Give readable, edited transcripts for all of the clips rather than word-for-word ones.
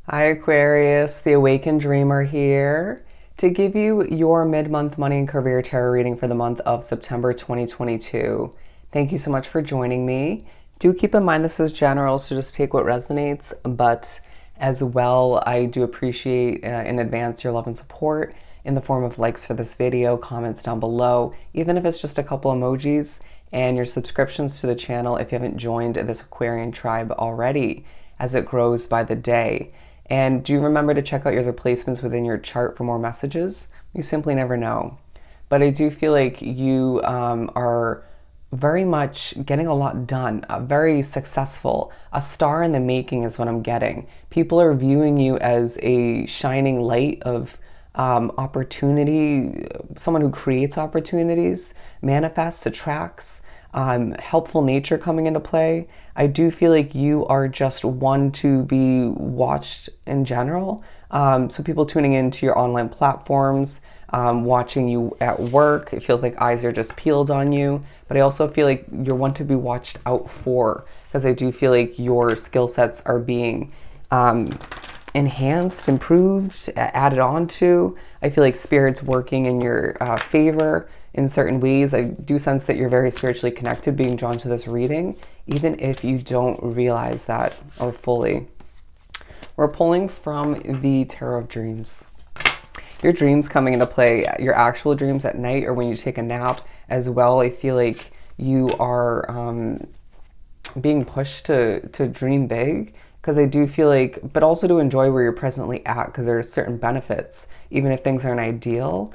Hi Aquarius, the Awakened Dreamer here to give you your mid-month money and career tarot reading for the month of September 2022. Thank you so much for joining me. Do keep in mind this is general, so just take what resonates, but as well, I do appreciate in advance your love and support in the form of likes for this video, comments down below, even if it's just a couple emojis, and your subscriptions to the channel if you haven't joined this Aquarian tribe already, as it grows by the day. And do remember to check out your other placements within your chart for more messages. You simply never know. But I do feel like you are very much getting a lot done, very successful. A star in the making is what I'm getting. People are viewing you as a shining light of opportunity, someone who creates opportunities, manifests, attracts, helpful nature coming into play. I do feel like you are just one to be watched in general. So people tuning into your online platforms, watching you at work, it feels like eyes are just peeled on you. But I also feel like you're one to be watched out for, because I do feel like your skill sets are being enhanced, improved, added on to. I feel like spirit's working in your favor in certain ways. I do sense that you're very spiritually connected, being drawn to this reading, even if you don't realize that or fully. We're pulling from the Tarot of Dreams. Your dreams coming into play, your actual dreams at night or when you take a nap as well. I feel like you are being pushed to dream big, because I do feel like, but also to enjoy where you're presently at, because there are certain benefits, even if things aren't ideal.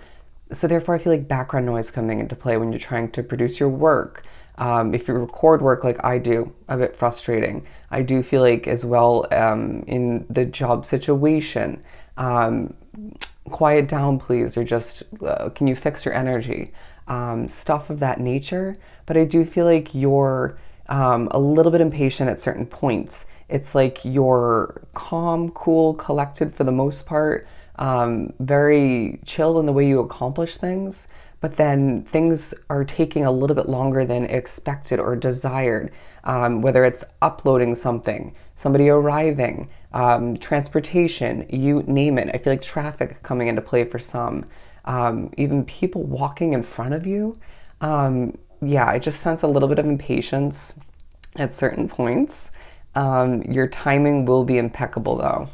So therefore, I feel like background noise coming into play when you're trying to produce your work. If you record work like I do, a bit frustrating. I do feel like as well in the job situation, quiet down please, or just can you fix your energy? Stuff of that nature. But I do feel like you're a little bit impatient at certain points. It's like you're calm, cool, collected for the most part, very chill in the way you accomplish things, but then things are taking a little bit longer than expected or desired, whether it's uploading something, somebody arriving, transportation, you name it. I feel like traffic coming into play for some, even people walking in front of you. Yeah, I just sense a little bit of impatience at certain points. Your timing will be impeccable though.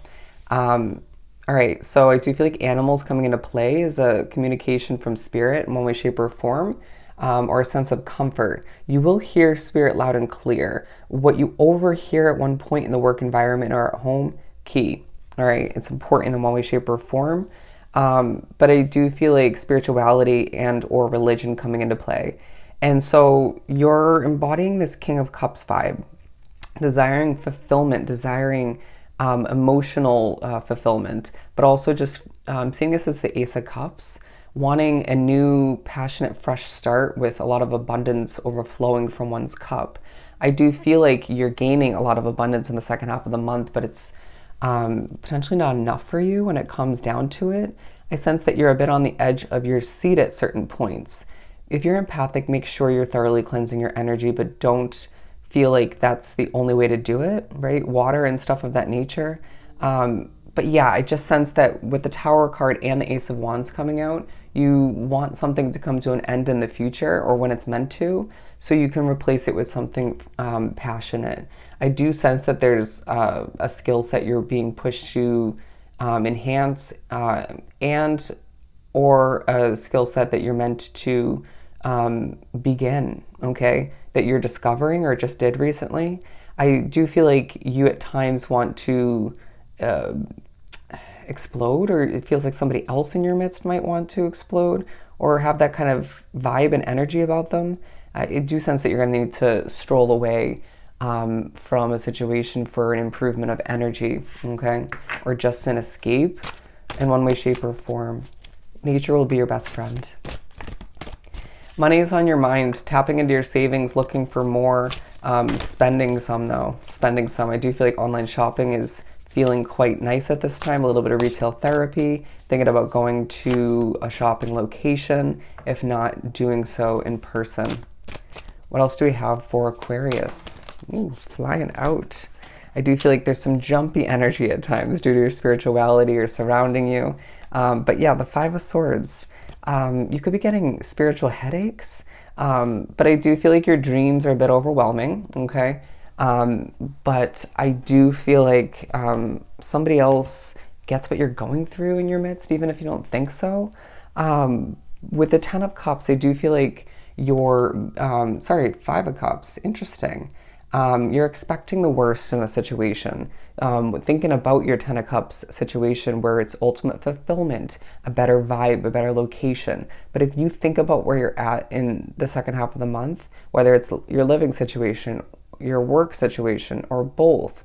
All right, so I do feel like animals coming into play is a communication from spirit in one way, shape, or form, or a sense of comfort. You will hear spirit loud and clear. What you overhear at one point in the work environment or at home, key. All right, it's important in one way, shape, or form. But I do feel like spirituality and or religion coming into play. And so you're embodying this King of Cups vibe, desiring fulfillment, desiring emotional fulfillment, but also just seeing this as the Ace of Cups, wanting a new, passionate, fresh start with a lot of abundance overflowing from one's cup. I do feel like you're gaining a lot of abundance in the second half of the month, but it's potentially not enough for you when it comes down to it. I sense that you're a bit on the edge of your seat at certain points. If you're empathic, make sure you're thoroughly cleansing your energy, but don't feel like that's the only way to do it, right? Water and stuff of that nature. But yeah, I just sense that with the Tower card and the Ace of Wands coming out, you want something to come to an end in the future or when it's meant to, so you can replace it with something passionate. I do sense that there's a skill set you're being pushed to enhance and or a skill set that you're meant to begin, okay, that you're discovering or just did recently. I do feel like you at times want to explode, or it feels like somebody else in your midst might want to explode or have that kind of vibe and energy about them. I do sense that you're going to need to stroll away from a situation for an improvement of energy, okay, or just an escape in one way, shape, or form. Nature will be your best friend. Money is on your mind, tapping into your savings, looking for more, spending some though, spending some. I do feel like online shopping is feeling quite nice at this time, a little bit of retail therapy, thinking about going to a shopping location, if not doing so in person. What else do we have for Aquarius? Ooh, flying out. I do feel like there's some jumpy energy at times due to your spirituality or surrounding you. But yeah, the Five of Swords. You could be getting spiritual headaches, but I do feel like your dreams are a bit overwhelming, okay? But I do feel like somebody else gets what you're going through in your midst, even if you don't think so. With the Ten of Cups, I do feel like sorry, Five of Cups, interesting. You're expecting the worst in a situation. Thinking about your Ten of Cups situation where it's ultimate fulfillment, a better vibe, a better location. But if you think about where you're at in the second half of the month, whether it's your living situation, your work situation, or both,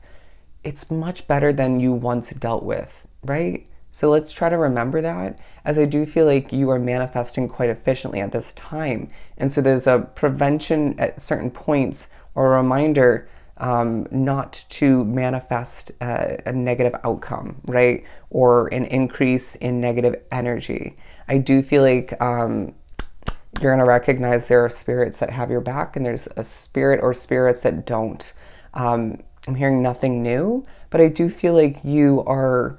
it's much better than you once dealt with, right? So let's try to remember that, as I do feel like you are manifesting quite efficiently at this time. And so there's a prevention at certain points, or a reminder not to manifest a negative outcome, right? Or an increase in negative energy. I do feel like you're going to recognize there are spirits that have your back, and there's a spirit or spirits that don't. I'm hearing nothing new, but I do feel like you are.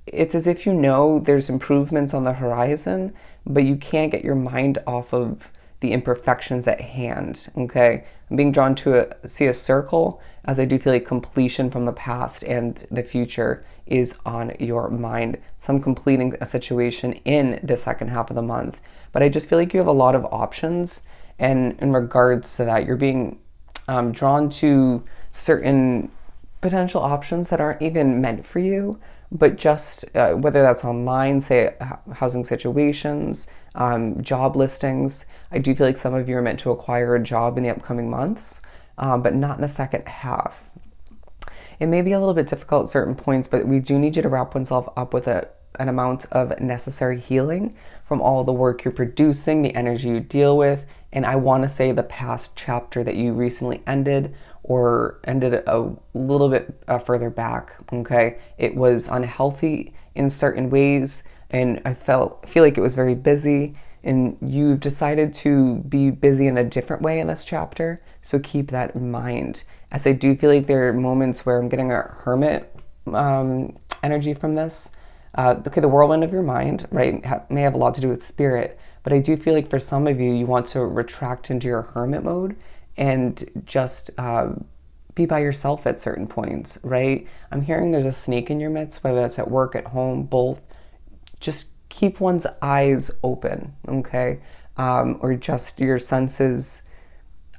It's as if you know there's improvements on the horizon, but you can't get your mind off of the imperfections at hand. Okay, I'm being drawn to see a circle, as I do feel like completion from the past and the future is on your mind. Some completing a situation in the second half of the month, but I just feel like you have a lot of options, and in regards to that, you're being drawn to certain potential options that aren't even meant for you, but just whether that's online, say housing situations, job listings. I do feel like some of you are meant to acquire a job in the upcoming months, but not in the second half. It may be a little bit difficult at certain points, but we do need you to wrap oneself up with an amount of necessary healing from all the work you're producing, the energy you deal with, and I want to say the past chapter that you recently ended, or ended a little bit further back, okay? It was unhealthy in certain ways, and I feel like it was very busy, and you've decided to be busy in a different way in this chapter, so keep that in mind. As I do feel like there are moments where I'm getting a hermit energy from this. Okay, the whirlwind of your mind, right, may have a lot to do with spirit, but I do feel like for some of you, you want to retract into your hermit mode and just be by yourself at certain points, right? I'm hearing there's a snake in your midst, whether that's at work, at home, both. Just keep one's eyes open, okay? Or just your senses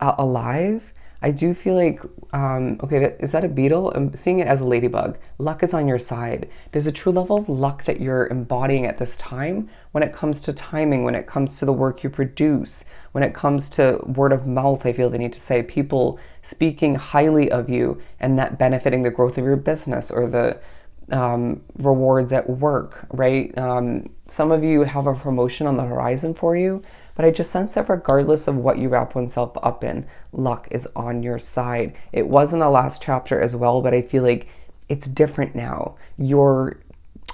alive. I do feel like, okay, is that a beetle? I'm seeing it as a ladybug. Luck is on your side. There's a true level of luck that you're embodying at this time when it comes to timing, when it comes to the work you produce, when it comes to word of mouth. I feel the need to say people speaking highly of you and that benefiting the growth of your business or the rewards at work, right? Some of you have a promotion on the horizon for you, but I just sense that regardless of what you wrap oneself up in, luck is on your side. It was in the last chapter as well, but I feel like it's different now. You're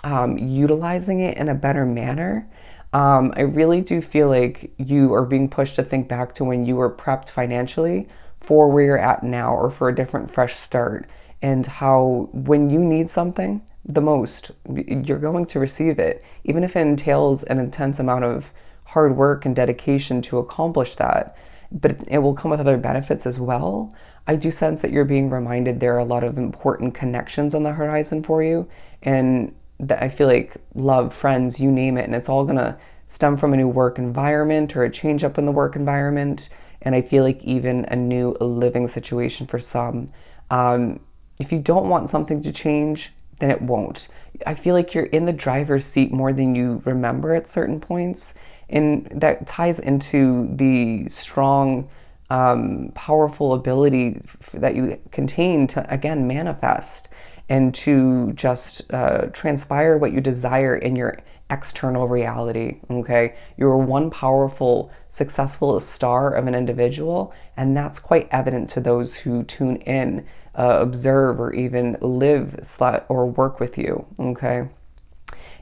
utilizing it in a better manner. I really do feel like you are being pushed to think back to when you were prepped financially for where you're at now, or for a different fresh start, and how when you need something the most, you're going to receive it, even if it entails an intense amount of hard work and dedication to accomplish that, but it will come with other benefits as well. I do sense that you're being reminded there are a lot of important connections on the horizon for you, and that I feel like love, friends, you name it, and it's all gonna stem from a new work environment or a change up in the work environment, and I feel like even a new living situation for some. If you don't want something to change, then it won't. I feel like you're in the driver's seat more than you remember at certain points, and that ties into the strong, powerful ability that you contain to, again, manifest and to just transpire what you desire in your external reality, okay? You're one powerful, successful star of an individual, and that's quite evident to those who tune in, observe, or even live or work with you, okay?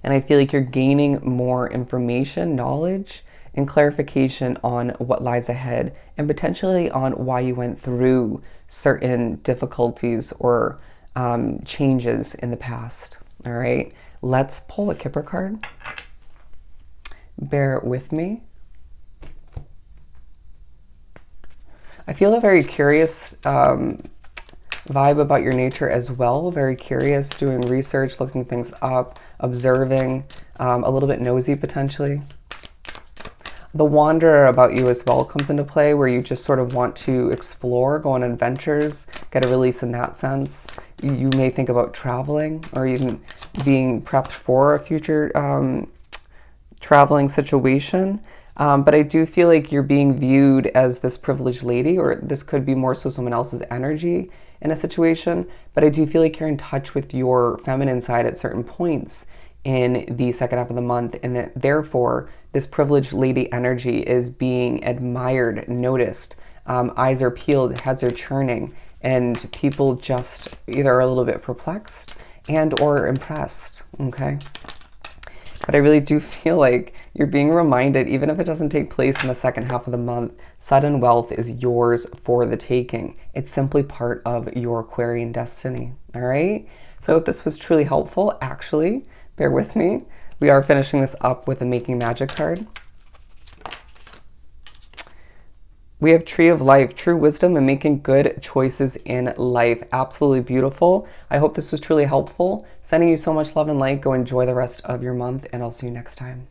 And I feel like you're gaining more information, knowledge, and clarification on what lies ahead and potentially on why you went through certain difficulties or changes in the past. All right, let's pull a Kipper card. Bear with me. I feel a very curious vibe about your nature as well. Very curious, doing research, looking things up, observing, a little bit nosy potentially. The wanderer about you as well comes into play, where you just sort of want to explore, go on adventures, get a release in that sense. You may think about traveling or even being prepped for a future traveling situation. But I do feel like you're being viewed as this privileged lady, or this could be more so someone else's energy in a situation. But I do feel like you're in touch with your feminine side at certain points in the second half of the month, and that therefore this privileged lady energy is being admired, noticed. Eyes are peeled, heads are churning, and people just either are a little bit perplexed and or impressed, okay? But I really do feel like you're being reminded, even if it doesn't take place in the second half of the month, sudden wealth is yours for the taking. It's simply part of your Aquarian destiny, all right? So if this was truly helpful, actually, bear with me. We are finishing this up with a Making Magic card. We have Tree of Life, true wisdom and making good choices in life. Absolutely beautiful. I hope this was truly helpful. Sending you so much love and light. Go enjoy the rest of your month, and I'll see you next time.